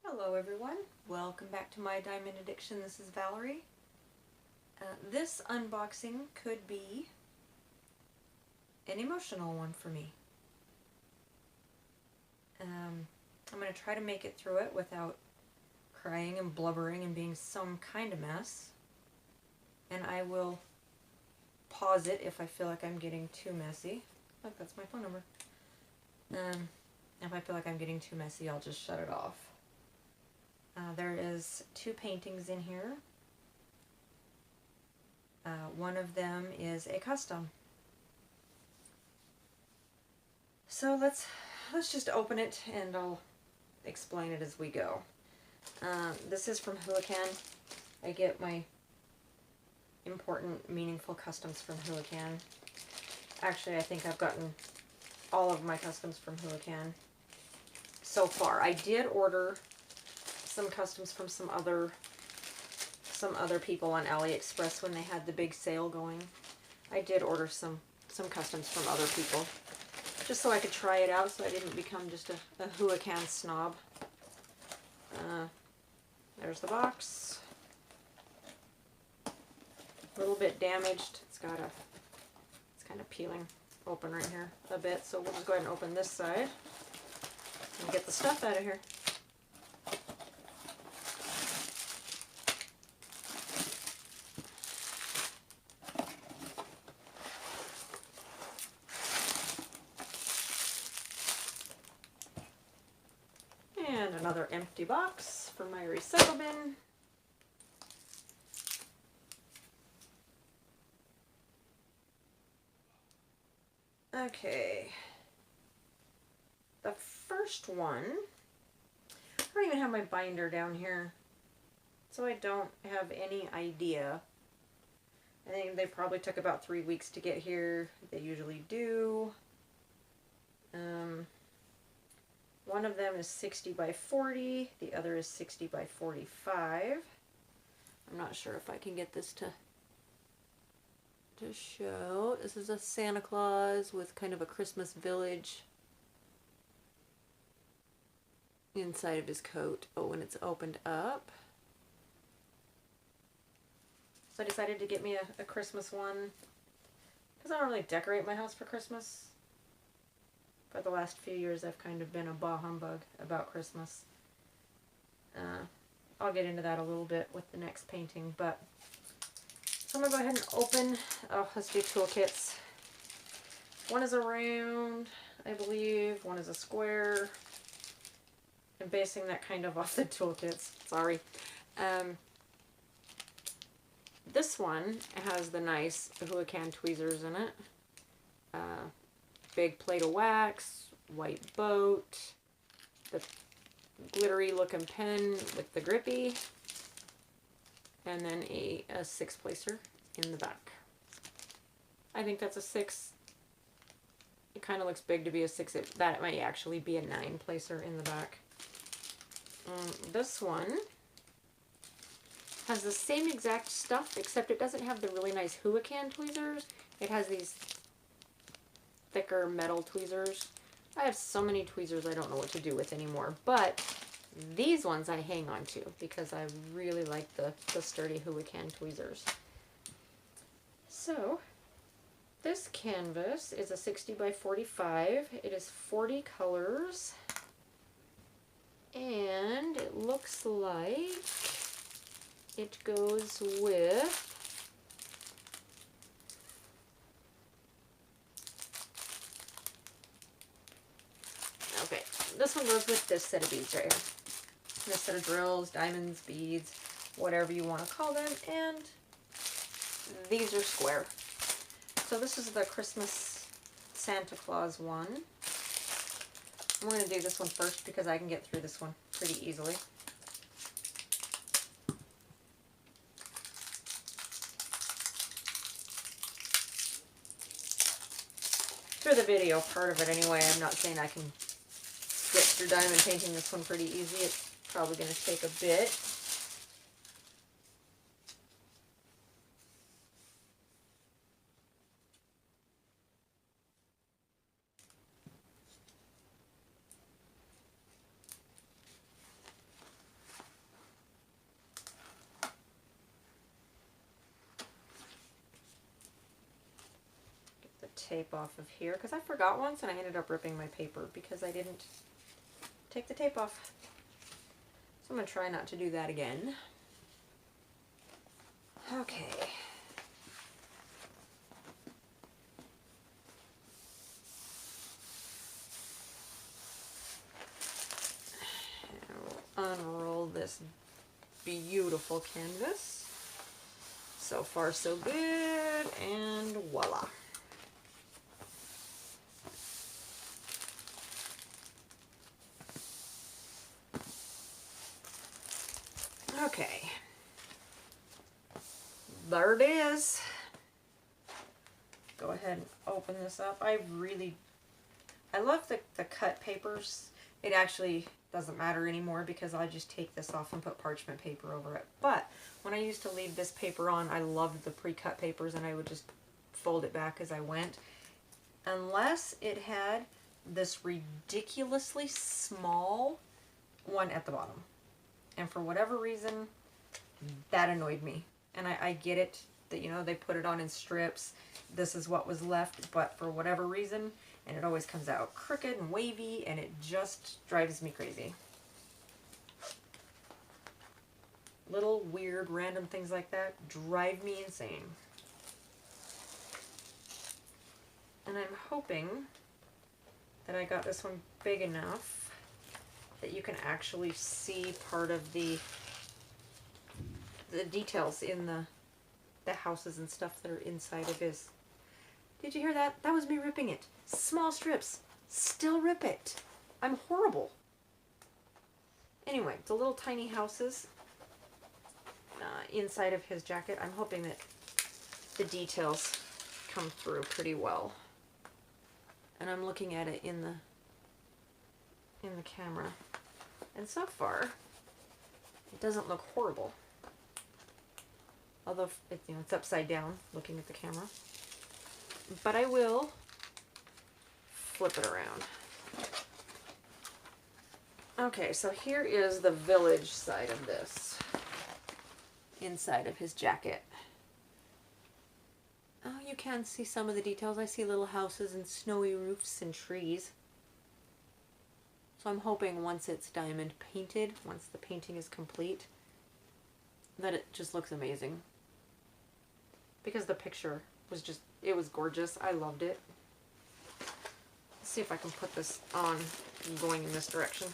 Hello everyone, welcome back to my Diamond Addiction. This is Valerie. This unboxing could be an emotional one for me. I'm going to try to make it through it without crying and blubbering and being some kind of mess. And I will pause it if I feel like I'm getting too messy. Look, that's my phone number. If I feel like I'm getting too messy, I'll just shut it off. There is 2 paintings in here. One of them is a custom. So let's just open it and I'll explain it as we go. This is from Huacan. I get my important, meaningful customs from Huacan. Actually, I think I've gotten all of my customs from Huacan so far. I did order some customs from some other people on AliExpress when they had the big sale going. I did order some customs from other people just so I could try it out, so I didn't become just a Huacan snob. There's the box. A little bit damaged. It's kind of peeling open right here a bit, so we'll just go ahead and open this side and get the stuff out of here. And another empty box for my recycle bin. Okay. The first one, I don't even have my binder down here, so I don't have any idea. I think they probably took about 3 weeks to get here. They usually do. One of them is 60 by 40, the other is 60 by 45. I'm not sure if I can get this to show. This is a Santa Claus with kind of a Christmas village inside of his coat. Oh, and it's opened up. So I decided to get me a Christmas one because I don't really decorate my house for Christmas. For the last few years, I've kind of been a bah humbug about Christmas. I'll get into that a little bit with the next painting, but so I'm going to go ahead and open, let's do toolkits. One is a round, I believe, one is a square. I'm basing that kind of off the toolkits, sorry. This one has the nice Huacan tweezers in it. Big plate of wax, white boat, the glittery looking pen with the grippy, and then a 6-placer in the back. I think that's a 6. It kind of looks big to be a 6. That might actually be a 9-placer in the back. This one has the same exact stuff, except it doesn't have the really nice Huacan tweezers. It has these thicker metal tweezers. I have so many tweezers I don't know what to do with anymore, but these ones I hang on to because I really like the sturdy Huacan tweezers. So this canvas is a 60 by 45. It is 40 colors, and it looks like it goes with this one goes with this set of beads right here. This set of drills, diamonds, beads, whatever you want to call them, and these are square. So this is the Christmas Santa Claus one. I'm going to do this one first because I can get through this one pretty easily. For the video part of it anyway, I'm not saying I can get through diamond painting this one pretty easy. It's probably going to take a bit. tape off of here because I forgot once and I ended up ripping my paper because I didn't take the tape off. So I'm going to try not to do that again. Okay. Unroll this beautiful canvas. So far so good, and voila. Okay, there it is. Go ahead and open this up. I love the cut papers. It actually doesn't matter anymore because I just take this off and put parchment paper over it. But when I used to leave this paper on, I loved the pre-cut papers and I would just fold it back as I went. Unless it had this ridiculously small one at the bottom. And for whatever reason, that annoyed me. And I get it that, you know, they put it on in strips. This is what was left, but for whatever reason, and it always comes out crooked and wavy, and it just drives me crazy. Little weird random things like that drive me insane. And I'm hoping that I got this one big enough that you can actually see part of the details in the houses and stuff that are inside of his. Did you hear that? That was me ripping it. Small strips. Still rip it. I'm horrible. Anyway, the little tiny houses inside of his jacket. I'm hoping that the details come through pretty well. And I'm looking at it in the camera. And so far, it doesn't look horrible. Although it's upside down looking at the camera. But I will flip it around. Okay, so here is the village side of this. Inside of his jacket. Oh, you can see some of the details. I see little houses and snowy roofs and trees. So I'm hoping once it's diamond painted, once the painting is complete, that it just looks amazing. Because the picture was just, it was gorgeous. I loved it. Let's see if I can put this on going in this direction.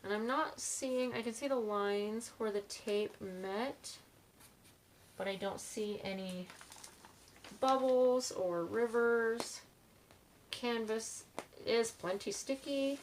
And I'm not seeing, I can see the lines where the tape met, but I don't see any bubbles or rivers. Canvas is plenty sticky.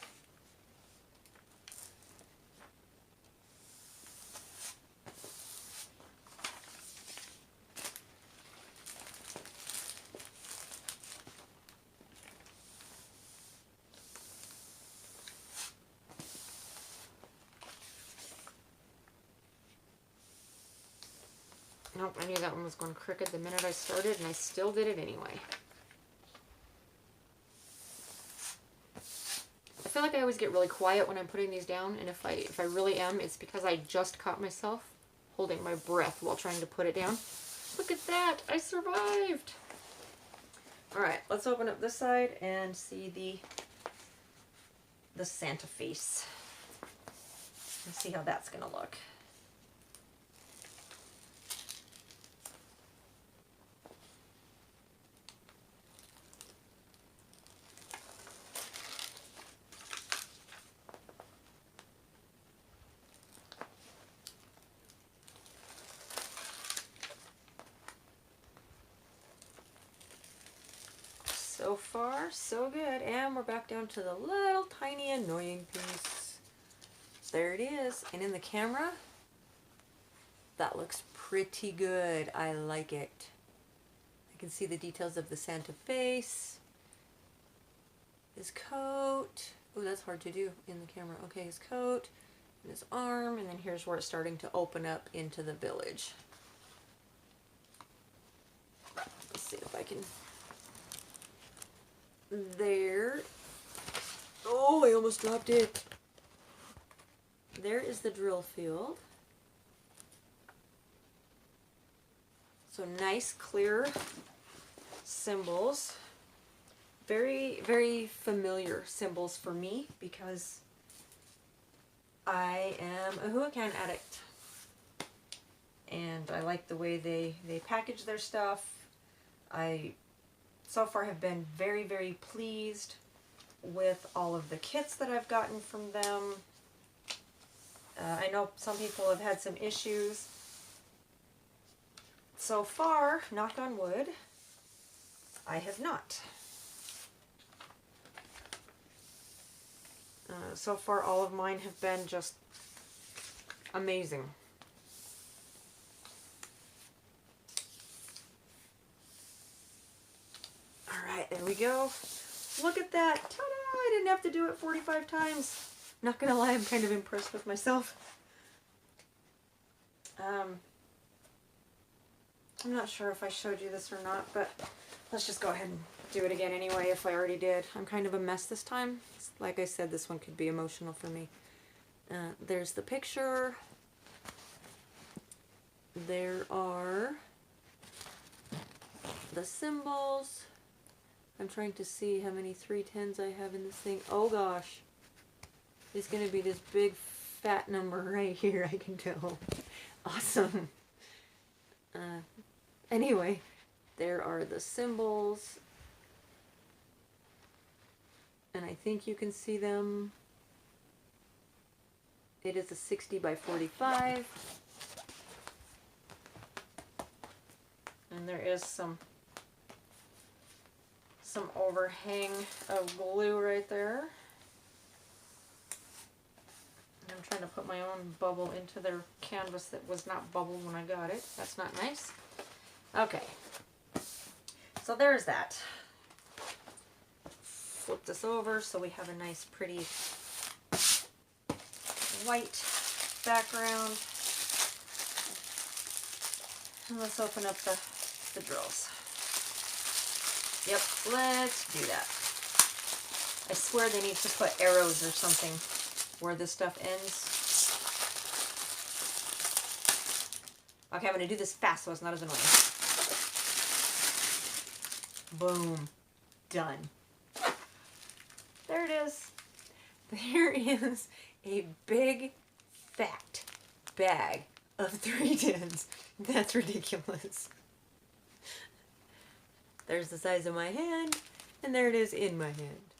Nope, I knew that one was going crooked the minute I started, and I still did it anyway. I feel like I always get really quiet when I'm putting these down, and if I really am, it's because I just caught myself holding my breath while trying to put it down. Look at that! I survived! Alright, let's open up this side and see the Santa face. Let's see how that's going to look. So far, so good. And we're back down to the little tiny annoying piece. There it is. And in the camera, that looks pretty good. I like it. I can see the details of the Santa face. His coat. Oh, that's hard to do in the camera. Okay, his coat and his arm. And then here's where it's starting to open up into the village. Let's see if I can... There. Oh, I almost dropped it. There is the drill field. So nice, clear symbols. Very, very familiar symbols for me because I am a Huacan addict. And I like the way they package their stuff. I so far have been very, very pleased with all of the kits that I've gotten from them. I know some people have had some issues. So far, knock on wood, I have not. So far, all of mine have been just amazing. Alright, there we go. Look at that. Ta-da! I didn't have to do it 45 times. Not gonna lie, I'm kind of impressed with myself. I'm not sure if I showed you this or not, but let's just go ahead and do it again anyway if I already did. I'm kind of a mess this time. Like I said, this one could be emotional for me. There's the picture. There are the symbols. I'm trying to see how many 310s I have in this thing. Oh gosh. It's going to be this big fat number right here, I can tell. Awesome. Anyway, there are the symbols. And I think you can see them. It is a 60 by 45. And there is some overhang of glue right there. I'm trying to put my own bubble into their canvas that was not bubbled when I got it. That's not nice. Okay. So there's that. Flip this over so we have a nice pretty white background. And let's open up the drills. Yep, let's do that. I swear they need to put arrows or something where this stuff ends. Okay, I'm going to do this fast so it's not as annoying. Boom. Done. There it is. There is a big, fat bag of 310s. That's ridiculous. There's the size of my hand, and there it is in my hand.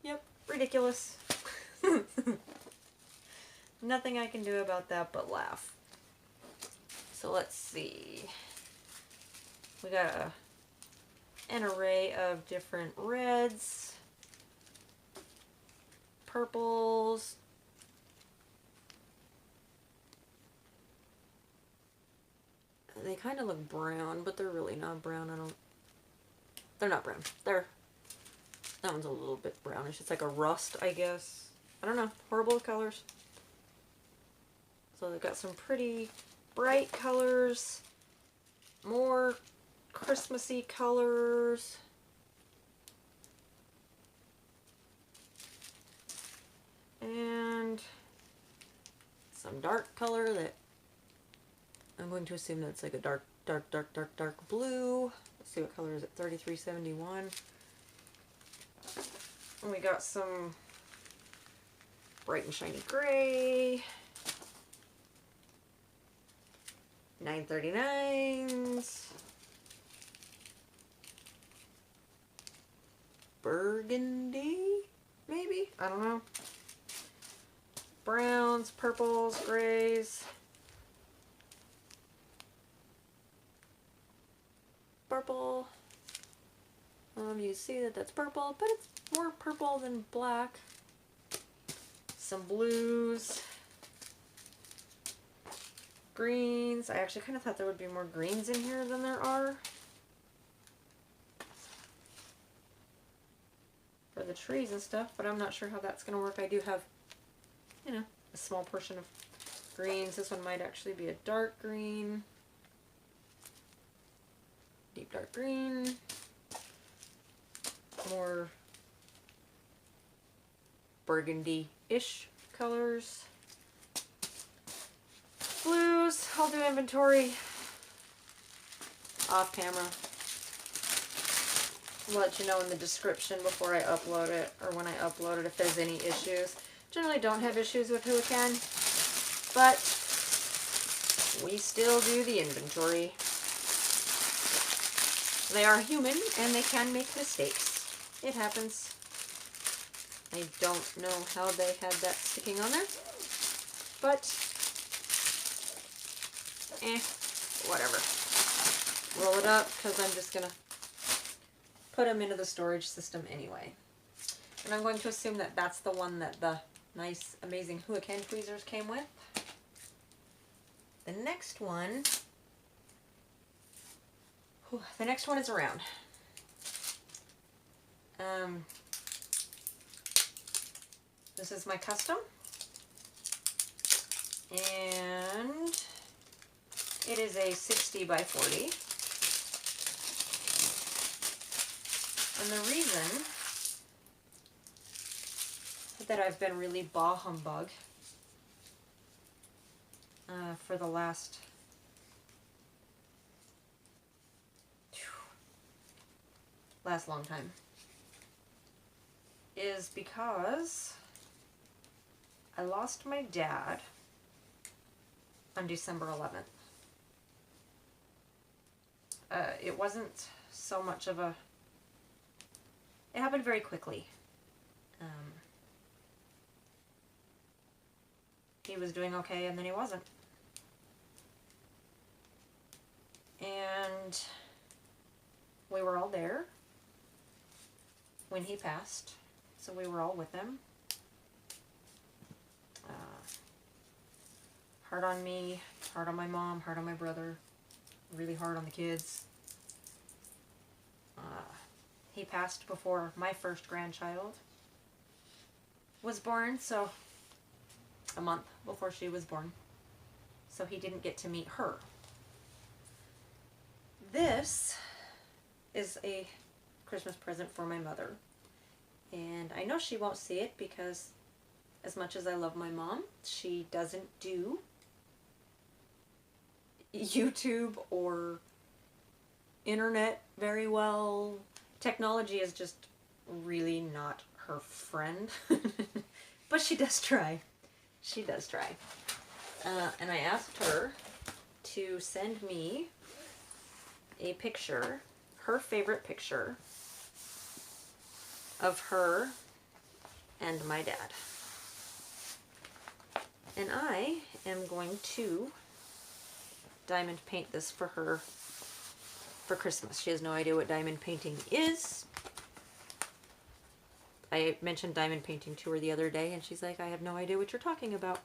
Yep, ridiculous. Nothing I can do about that but laugh. So let's see. We got an array of different reds, purples, they kind of look brown, but they're really not brown. They're not brown. That one's a little bit brownish. It's like a rust, I guess. I don't know. Horrible colors. So they've got some pretty bright colors, more Christmassy colors. And some dark color that I'm going to assume that's like a dark blue. Let's see, what color is it? 3371. And we got some bright and shiny gray. 939s. Burgundy, maybe? I don't know. Browns, purples, grays. Purple. You see that that's purple, but it's more purple than black. Some blues. Greens. I actually kind of thought there would be more greens in here than there are. For the trees and stuff, but I'm not sure how that's going to work. I do have, you know, a small portion of greens. This one might actually be a dark green. Deep dark green. More burgundy-ish colors. Blues. I'll do inventory. off camera. I'll let you know in the description before I upload it, or when I upload it, if there's any issues. Generally don't have issues with Huacan, but we still do the inventory. They are human and they can make mistakes. It happens. I don't know how they had that sticking on there, but whatever. Roll it up because I'm just gonna put them into the storage system anyway. And I'm going to assume that that's the one that the nice, amazing Huacan tweezers came with. The next one is around. This is my custom. And it is a 60 by 40. And the reason that I've been really bah humbug for the last long time is because I lost my dad on December 11th. It wasn't so much of a... It happened very quickly. He was doing okay, and then he wasn't. And we were all there when he passed, so we were all with him. Hard on me, hard on my mom, hard on my brother, really hard on the kids. He passed before my first grandchild was born, so a month before she was born. So he didn't get to meet her. This is a Christmas present for my mother. And I know she won't see it because as much as I love my mom, she doesn't do YouTube or internet very well. Technology is just really not her friend. But she does try. She does try. And I asked her to send me a picture, her favorite picture of her and my dad. And I am going to diamond paint this for her for Christmas. She has no idea what diamond painting is. I mentioned diamond painting to her the other day, and she's like, I have no idea what you're talking about.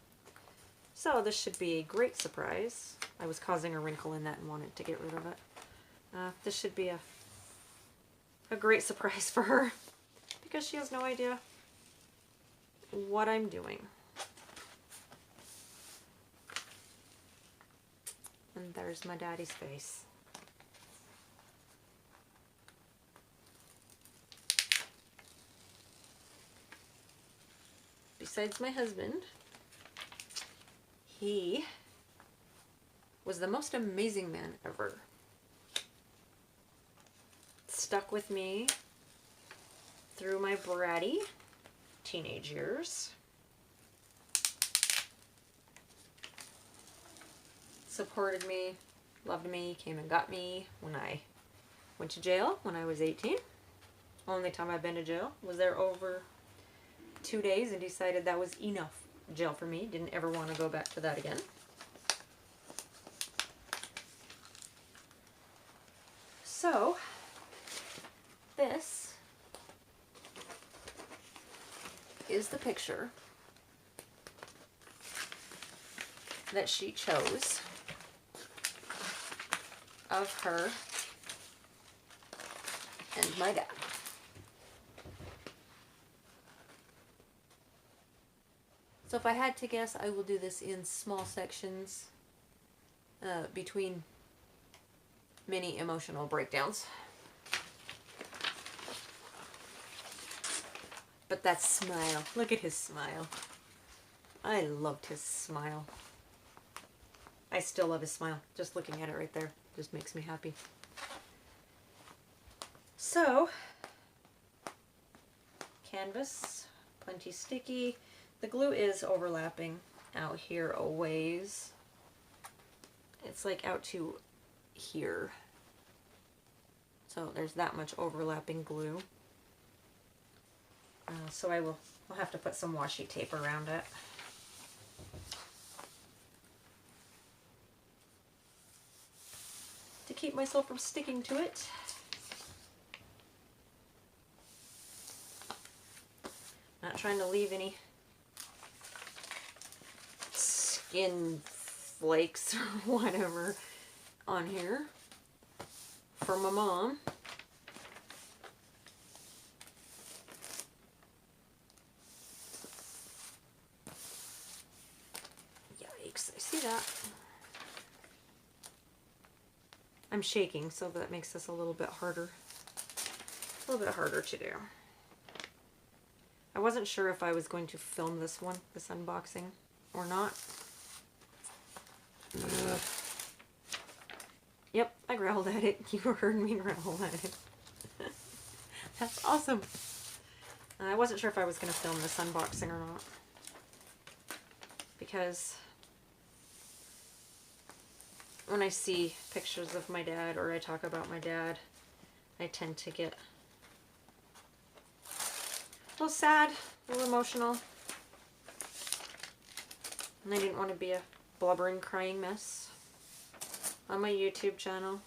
So this should be a great surprise. I was causing a wrinkle in that and wanted to get rid of it. This should be a great surprise for her because she has no idea what I'm doing. And there's my daddy's face. Besides my husband, he was the most amazing man ever. Stuck with me through my bratty teenage years. Supported me, loved me, came and got me when I went to jail when I was 18. Only time I've been to jail. Was there over 2 days and decided that was enough jail for me. Didn't ever want to go back to that again. So, this is the picture that she chose of her and my dad. So if I had to guess, I will do this in small sections between many emotional breakdowns. But that smile, look at his smile. I loved his smile. I still love his smile. Just looking at it right there just makes me happy. So, canvas, plenty sticky. The glue is overlapping out here a ways. It's like out to here. So there's that much overlapping glue. So I'll have to put some washi tape around it. To keep myself from sticking to it. Not trying to leave any skin flakes or whatever on here for my mom. Yikes, I see that. I'm shaking, so that makes this a little bit harder. A little bit harder to do. I wasn't sure if I was going to film this one, this unboxing, or not. Yep, I growled at it. You heard me growl at it. That's awesome. I wasn't sure if I was going to film this unboxing or not. Because when I see pictures of my dad or I talk about my dad, I tend to get a little sad, a little emotional. And I didn't want to be a blubbering, crying mess on my YouTube channel.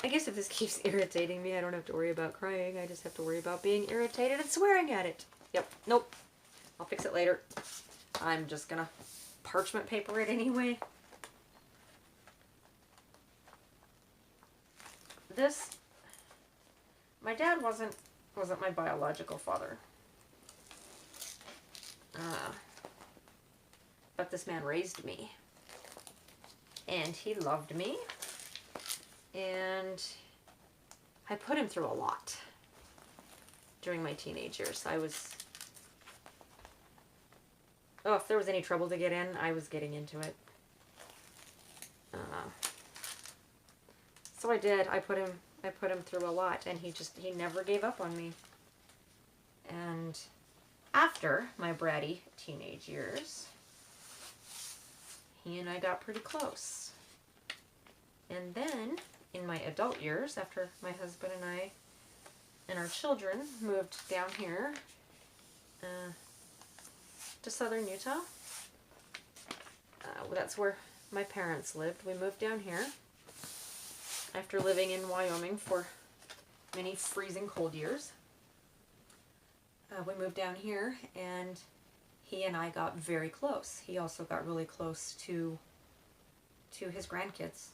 I guess if this keeps irritating me, I don't have to worry about crying. I just have to worry about being irritated and swearing at it. Yep, nope. I'll fix it later. I'm just gonna parchment paper it anyway. This, my dad wasn't my biological father. But this man raised me. And he loved me. And I put him through a lot during my teenage years. If there was any trouble to get in, I was getting into it. So I did. I put him through a lot, and he never gave up on me. And after my bratty teenage years, he and I got pretty close. And then, in my adult years, after my husband and I and our children moved down here to southern Utah, that's where my parents lived. We moved down here after living in Wyoming for many freezing cold years. We moved down here, and he and I got very close. He also got really close to his grandkids.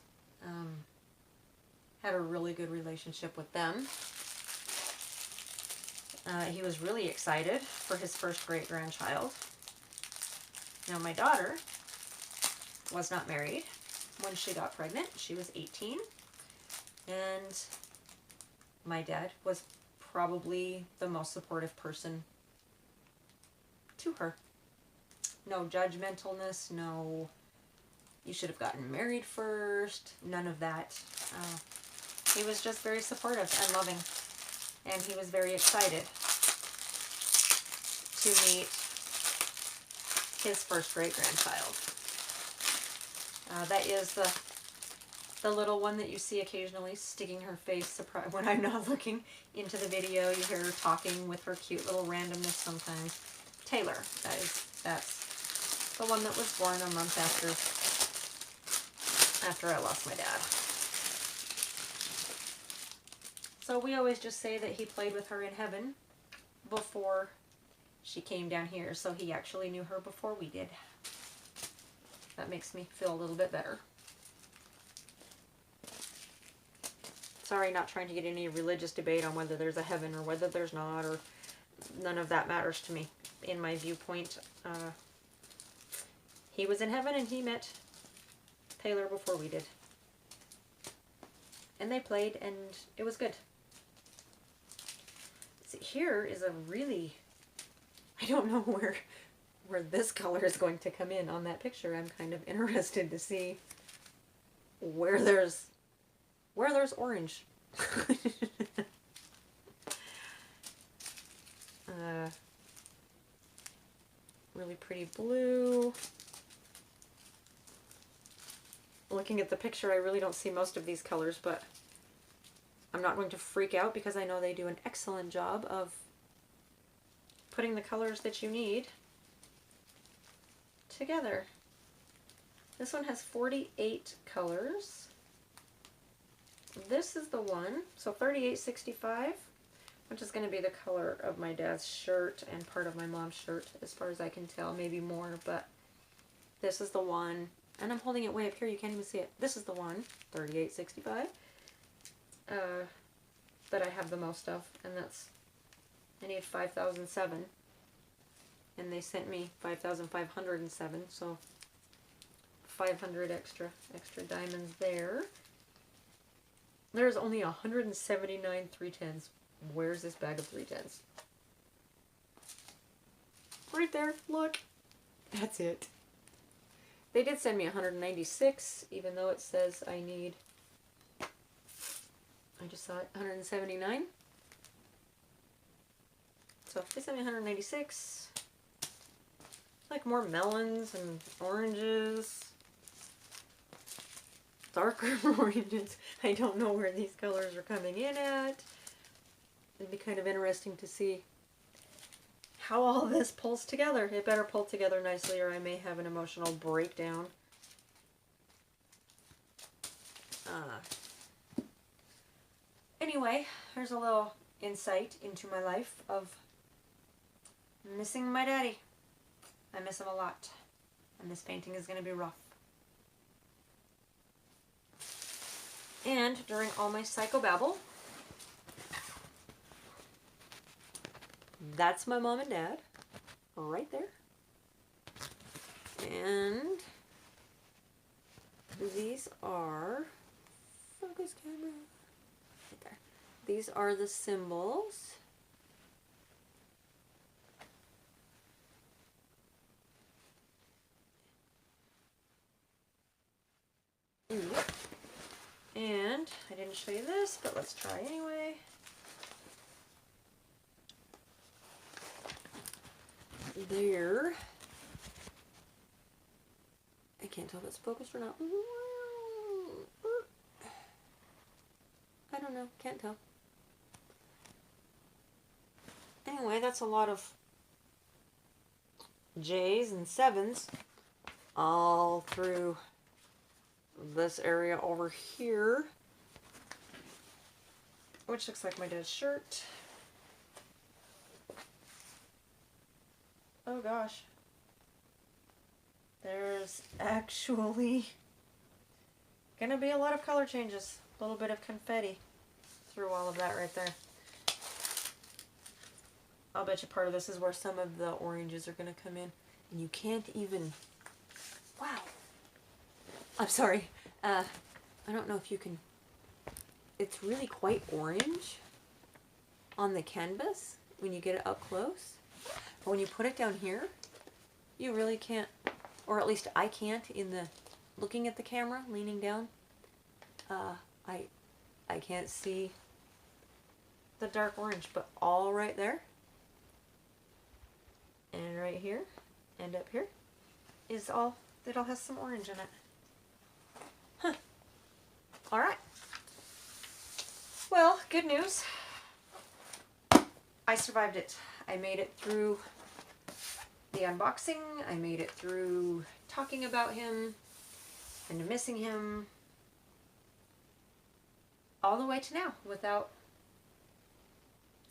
Had a really good relationship with them. He was really excited for his first great-grandchild. Now, my daughter was not married when she got pregnant. She was 18. And my dad was probably the most supportive person to her. No judgmentalness, no, you should have gotten married first, none of that. He was just very supportive and loving, and he was very excited to meet his first great-grandchild. That is the little one that you see occasionally sticking her face when I'm not looking into the video. You hear her talking with her cute little randomness sometimes. Taylor, that's the one that was born a month after I lost my dad. So we always just say that he played with her in heaven before she came down here, so he actually knew her before we did. That makes me feel a little bit better. Sorry, not trying to get any religious debate on whether there's a heaven or whether there's not, or none of that matters to me. In my viewpoint, he was in heaven and he met Taylor before we did. And they played, and it was good. See, here is a really, I don't know where this color is going to come in on that picture. I'm kind of interested to see where there's orange. Really pretty blue. Looking at the picture, I really don't see most of these colors, but I'm not going to freak out because I know they do an excellent job of putting the colors that you need together. This one has 48 colors. This is the one, so 3865, which is going to be the color of my dad's shirt and part of my mom's shirt, as far as I can tell, maybe more, but this is the one, and I'm holding it way up here, you can't even see it. This is the one, 3865, that I have the most of, and that's, I need 5,007, and they sent me 5,507, so 500 extra diamonds there. There's only 179 310s. Where's this bag of 310s? Right there, look. That's it. They did send me 196, even though it says I need, I just saw it, 179. So if they sent me 196, like more melons and oranges, darker oranges. I don't know where these colors are coming in at. It'd be kind of interesting to see how all this pulls together. It better pull together nicely or I may have an emotional breakdown. Anyway, here's a little insight into my life of missing my daddy. I miss him a lot. And this painting is going to be rough. And during all my psychobabble, that's my mom and dad, right there. And these are, focus camera, right there. These are the symbols. And I didn't show you this, but let's try anyway. There. I can't tell if it's focused or not. I don't know, can't tell. Anyway, that's a lot of J's and 7s all through this area over here, which looks like my dad's shirt. Oh gosh, there's actually gonna be a lot of color changes, a little bit of confetti through all of that right there. I'll bet you part of this is where some of the oranges are gonna come in, and you can't even, wow. I'm sorry, I don't know if you can, it's really quite orange on the canvas when you get it up close. But when you put it down here, you really can't, or at least I can't in the, looking at the camera, leaning down, I can't see the dark orange, but all right there, and right here, and up here, is all, it all has some orange in it. Huh. Alright. Well, good news. I survived it. I made it through the unboxing. I made it through talking about him and missing him all the way to now without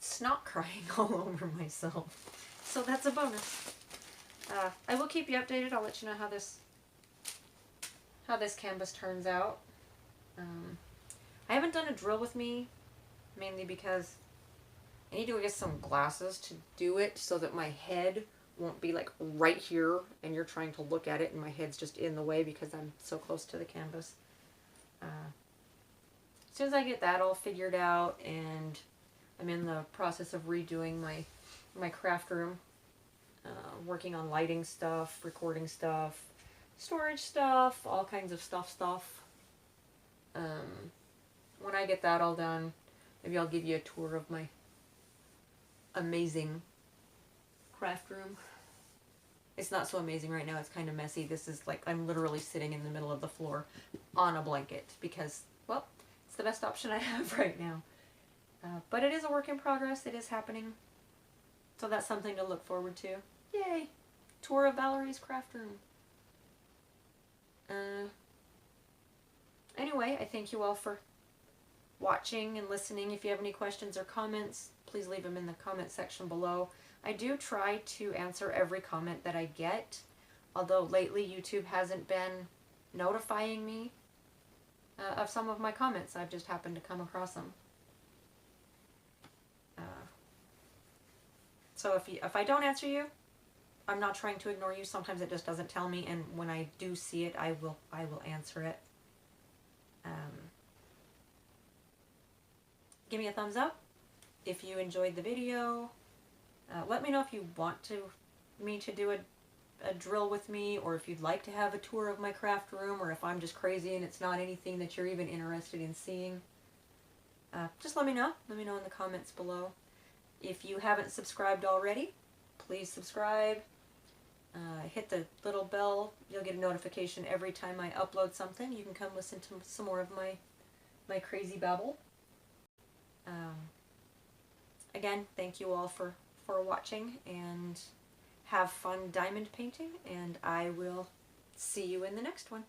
snot crying all over myself. So that's a bonus. I will keep you updated. I'll let you know how this canvas turns out. I haven't done a drill with me, mainly because I need to get some glasses to do it so that my head won't be like right here and you're trying to look at it and my head's just in the way because I'm so close to the canvas. As soon as I get that all figured out, and I'm in the process of redoing my craft room, working on lighting stuff, recording stuff, storage stuff, all kinds of stuff. When I get that all done, maybe I'll give you a tour of my amazing craft room. It's not so amazing right now, it's kind of messy. This is like, I'm literally sitting in the middle of the floor on a blanket because, well, it's the best option I have right now. But it is a work in progress, it is happening. So that's something to look forward to. Yay! Tour of Valerie's craft room. Anyway, I thank you all for watching and listening. If you have any questions or comments, please leave them in the comment section below. I do try to answer every comment that I get, although lately YouTube hasn't been notifying me of some of my comments. I've just happened to come across them. So if I don't answer you, I'm not trying to ignore you. Sometimes it just doesn't tell me, and when I do see it, I will answer it. Give me a thumbs up if you enjoyed the video. Let me know if you want me to do a drill with me, or if you'd like to have a tour of my craft room, or if I'm just crazy and it's not anything that you're even interested in seeing. Just let me know. Let me know in the comments below. If you haven't subscribed already, please subscribe. Hit the little bell. You'll get a notification every time I upload something. You can come listen to some more of my crazy babble. Again, thank you all for watching, and have fun diamond painting, and I will see you in the next one.